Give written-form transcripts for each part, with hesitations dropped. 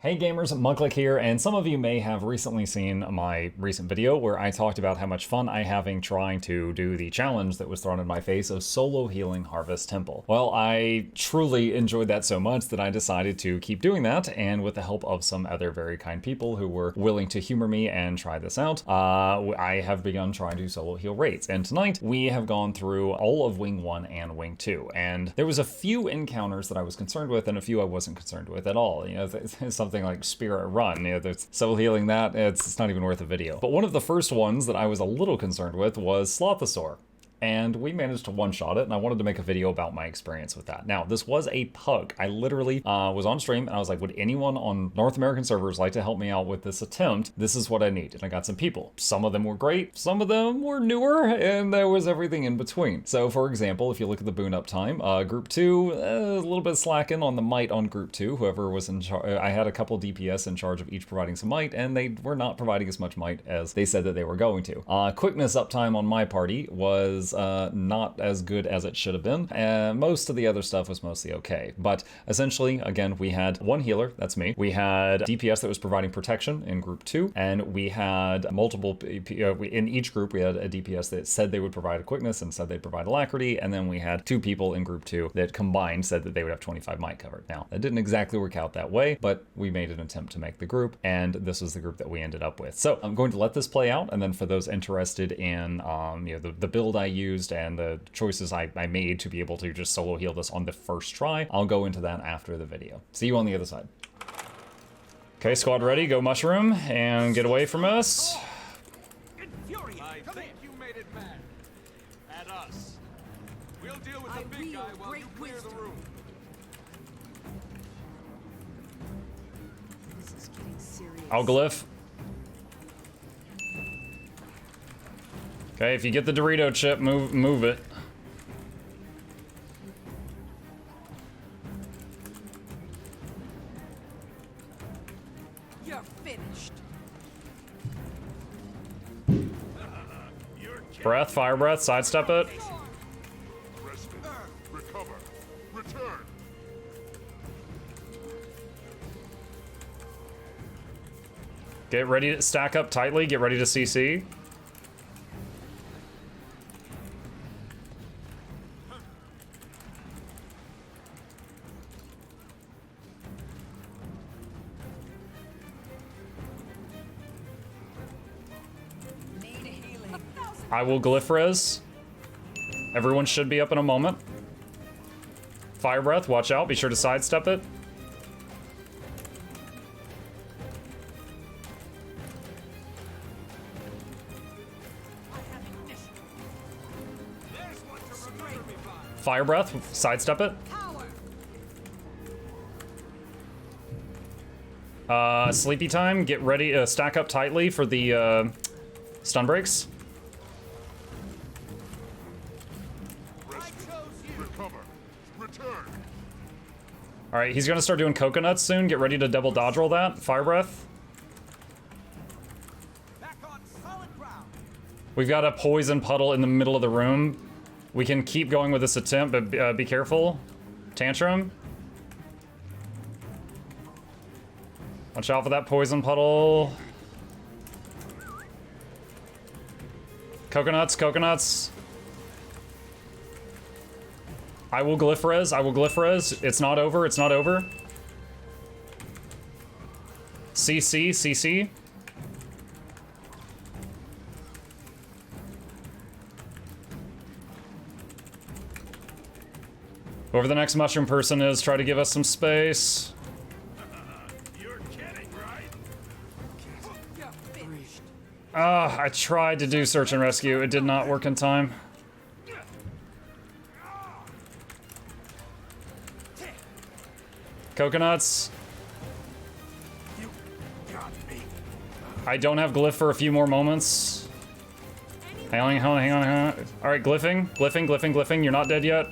Hey gamers, Munklick here, and some of you may have recently seen my recent video where I talked about how much fun I'm having trying to do the challenge that was thrown in my face of solo healing Harvest Temple. Well, I truly enjoyed that so much that I decided to keep doing that, and with the help of some other very kind people who were willing to humor me and try this out, I have begun trying to solo heal raids. And tonight, we have gone through all of Wing 1 and Wing 2, and there was a few encounters that I was concerned with and a few I wasn't concerned with at all. You know, something like Spirit Run, you know, there's solo healing that, it's not even worth a video. But one of the first ones that I was a little concerned with was SLOTHASOR. And we managed to one-shot it, and I wanted to make a video about my experience with that. Now, this was a pug. I literally was on stream, and I was like, would anyone on North American servers like to help me out with this attempt? This is what I need. And I got some people. Some of them were great, some of them were newer, and there was everything in between. So, for example, if you look at the boon up time, Group 2, a little bit slacking on the might on Group 2. Whoever was in charge, I had a couple DPS in charge of each providing some might, and they were not providing as much might as they said that they were going to. Quickness uptime on my party was not as good as it should have been, and most of the other stuff was mostly okay. But essentially, again, we had one healer, that's me. We had DPS that was providing protection in Group 2, and we had multiple, in each group we had a DPS that said they would provide a quickness and said they'd provide alacrity, and then we had two people in Group 2 that combined said that they would have 25 might covered. Now, that didn't exactly work out that way, but we made an attempt to make the group, and this was the group that we ended up with. So I'm going to let this play out, and then for those interested in the build I used and the choices I made to be able to just solo heal this on the first try, I'll go into that after the video. See you on the other side. Okay, squad ready, go mushroom and get away from us. I think you made it mad. At us. We'll deal with the big guy while you clear the room. This is getting serious. I'll glyph. Okay, if you get the Dorito chip, move it. You're finished. Breath, fire breath, sidestep it. Respite. Recover. Return. Get ready to stack up tightly, get ready to CC. I will glyph res. Everyone should be up in a moment. Fire breath, watch out, be sure to sidestep it. Fire breath, sidestep it. Sleepy time, get ready, stack up tightly for the stun breaks. All right, he's gonna start doing coconuts soon. Get ready to double dodge roll that. Fire breath. Back on solid ground. We've got a poison puddle in the middle of the room. We can keep going with this attempt, but be careful. Tantrum. Watch out for that poison puddle. Coconuts, coconuts. I will glyph res, I will glyph res. It's not over, it's not over. CC, CC. Whoever the next mushroom person is, try to give us some space. You're kidding, right? You're finished. I tried to do search and rescue. It did not work in time. Coconuts. You got me. I don't have glyph for a few more moments. Hang on, hang on, hang on. All right, glyphing, glyphing, glyphing, glyphing. You're not dead yet.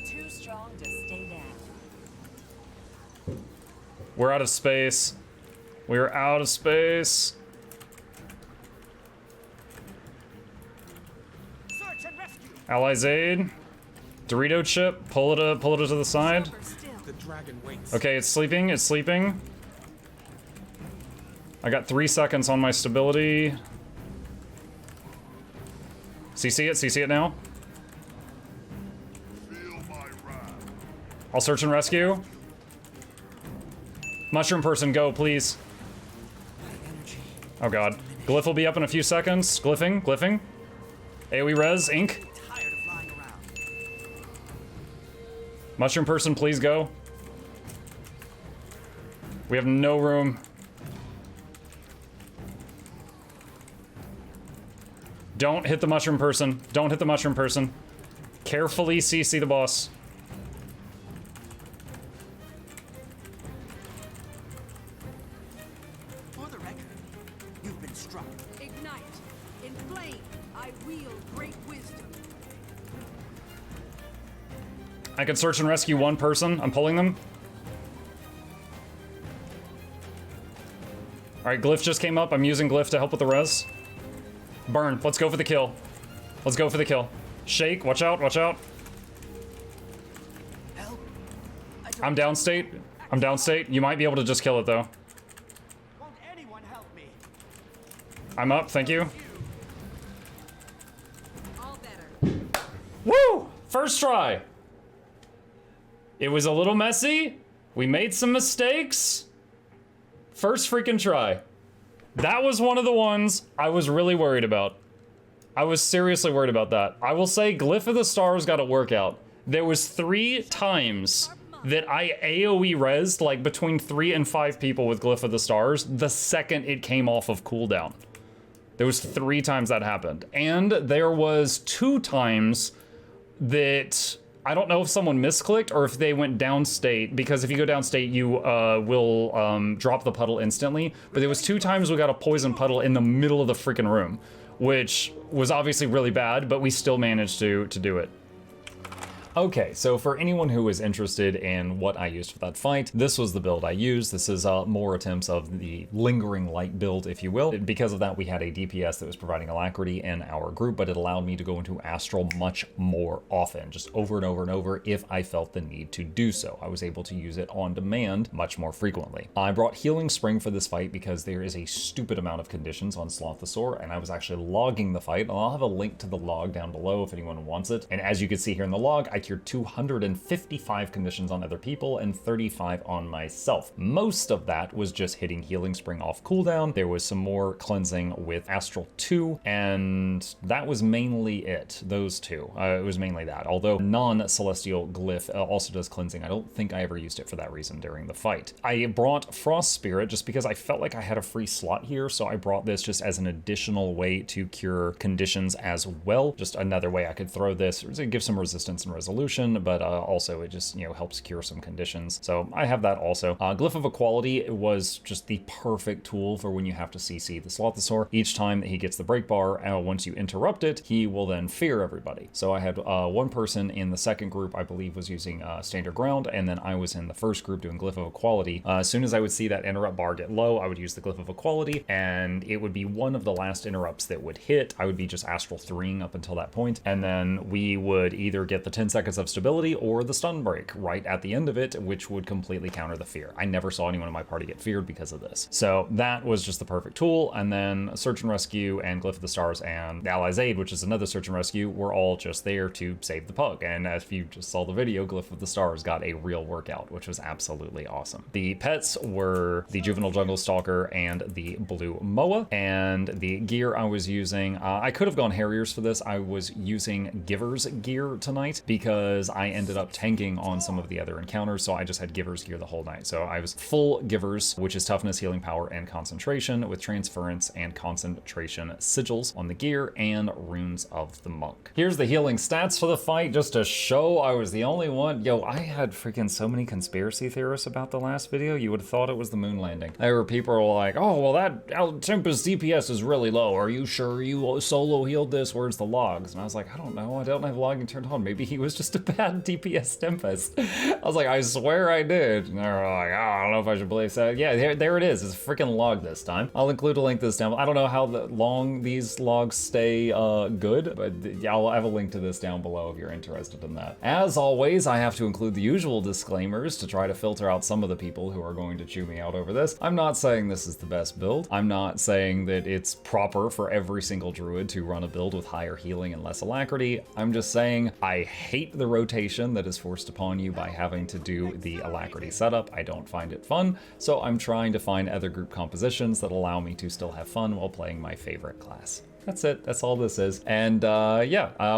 Too strong to stay down. We're out of space. We're out of space. Search and rescue. Allies aid. Dorito chip. Pull it to the side. Silver still. The dragon waits. Okay, it's sleeping. It's sleeping. I got 3 seconds on my stability. CC it now. I'll search and rescue. Mushroom person, go, please. Oh god. Glyph will be up in a few seconds. Glyphing. AoE res, ink. Mushroom person, please go. We have no room. Don't hit the mushroom person. Don't hit the mushroom person. Carefully CC the boss. For the record, you've been struck. Ignite. Inflame. I wield great wisdom. I can search and rescue one person. I'm pulling them. Alright, Glyph just came up. I'm using Glyph to help with the res. Burn. Let's go for the kill. Let's go for the kill. Shake. Watch out. Watch out. Help. I'm downstate. I'm downstate. You might be able to just kill it, though. Won't anyone help me? I'm up. Thank you. All better. Woo! First try. It was a little messy. We made some mistakes. First freaking try. That was one of the ones I was really worried about. I was seriously worried about that. I will say Glyph of the Stars got a workout. There was 3 times that I AoE rezzed like between 3 and 5 people with Glyph of the Stars the second it came off of cooldown. There was 3 times that happened. And there was 2 times that I don't know if someone misclicked or if they went downstate, because if you go downstate, you will drop the puddle instantly. But there was 2 times we got a poison puddle in the middle of the freaking room, which was obviously really bad, but we still managed to do it. Okay, so for anyone who is interested in what I used for that fight, this was the build I used. This is more attempts of the lingering light build, if you will. Because of that, we had a DPS that was providing alacrity in our group, but it allowed me to go into Astral much more often, just over and over and over if I felt the need to do so. I was able to use it on demand much more frequently. I brought Healing Spring for this fight because there is a stupid amount of conditions on SLOTHASOR, and I was actually logging the fight. I'll have a link to the log down below if anyone wants it. And as you can see here in the log, I cured 255 conditions on other people and 35 on myself. Most of that was just hitting Healing Spring off cooldown. There was some more cleansing with Astral 2, and that was mainly it. Those 2. It was mainly that. Although non-celestial glyph also does cleansing. I don't think I ever used it for that reason during the fight. I brought Frost Spirit just because I felt like I had a free slot here, so I brought this just as an additional way to cure conditions as well. Just another way I could throw this to give some resistance and resolution, but also it just, helps cure some conditions. So I have that also. Glyph of Equality was just the perfect tool for when you have to CC the SLOTHASOR. Each time that he gets the break bar, once you interrupt it, he will then fear everybody. So I had one person in the second group, I believe, was using Standard Ground, and then I was in the first group doing Glyph of Equality. As soon as I would see that interrupt bar get low, I would use the Glyph of Equality, and it would be one of the last interrupts that would hit. I would be just Astral 3ing up until that point, and then we would either get the 10 seconds of stability or the stun break right at the end of it, which would completely counter the fear. I never saw anyone in my party get feared because of this. So that was just the perfect tool. And then Search and Rescue and Glyph of the Stars and Allies Aid, which is another Search and Rescue, were all just there to save the pug. And as you just saw the video, Glyph of the Stars got a real workout, which was absolutely awesome. The pets were the Juvenile Jungle Stalker and the Blue Moa, and the gear I was using, I could have gone Harriers for this. I was using Giver's gear tonight because I ended up tanking on some of the other encounters, so I just had Giver's gear the whole night. So I was full Giver's, which is toughness, healing power, and concentration, with transference and concentration sigils on the gear and runes of the monk. Here's the healing stats for the fight, just to show I was the only one. Yo, I had freaking so many conspiracy theorists about the last video, you would have thought it was the moon landing. There were people who were like, oh, well, that Tempest DPS is really low. Are you sure you solo healed this? Where's the logs? And I was like, I don't know. I don't have logging turned on. Maybe he was just a bad DPS Tempest. I was like, I swear I did. And they were like, oh, I don't know if I should believe so. Yeah, there it is. It's a freaking log this time. I'll include a link to this down. I don't know how long these logs stay good, but yeah, I'll have a link to this down below if you're interested in that. As always, I have to include the usual disclaimers to try to filter out some of the people who are going to chew me out over this. I'm not saying this is the best build. I'm not saying that it's proper for every single druid to run a build with higher healing and less alacrity. I'm just saying I hate the rotation that is forced upon you by having to do the alacrity setup. I don't find it fun, so I'm trying to find other group compositions that allow me to still have fun while playing my favorite class. That's it. That's all this is. And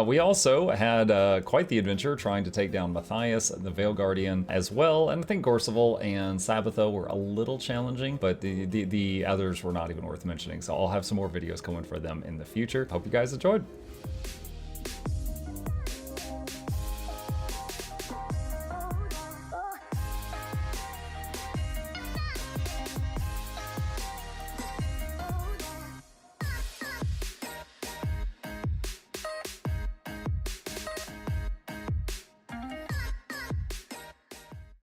we also had quite the adventure trying to take down Matthias, the Veil Guardian, as well. And I think Gorseval and Sabbatho were a little challenging, but the others were not even worth mentioning. So I'll have some more videos coming for them in the future. Hope you guys enjoyed.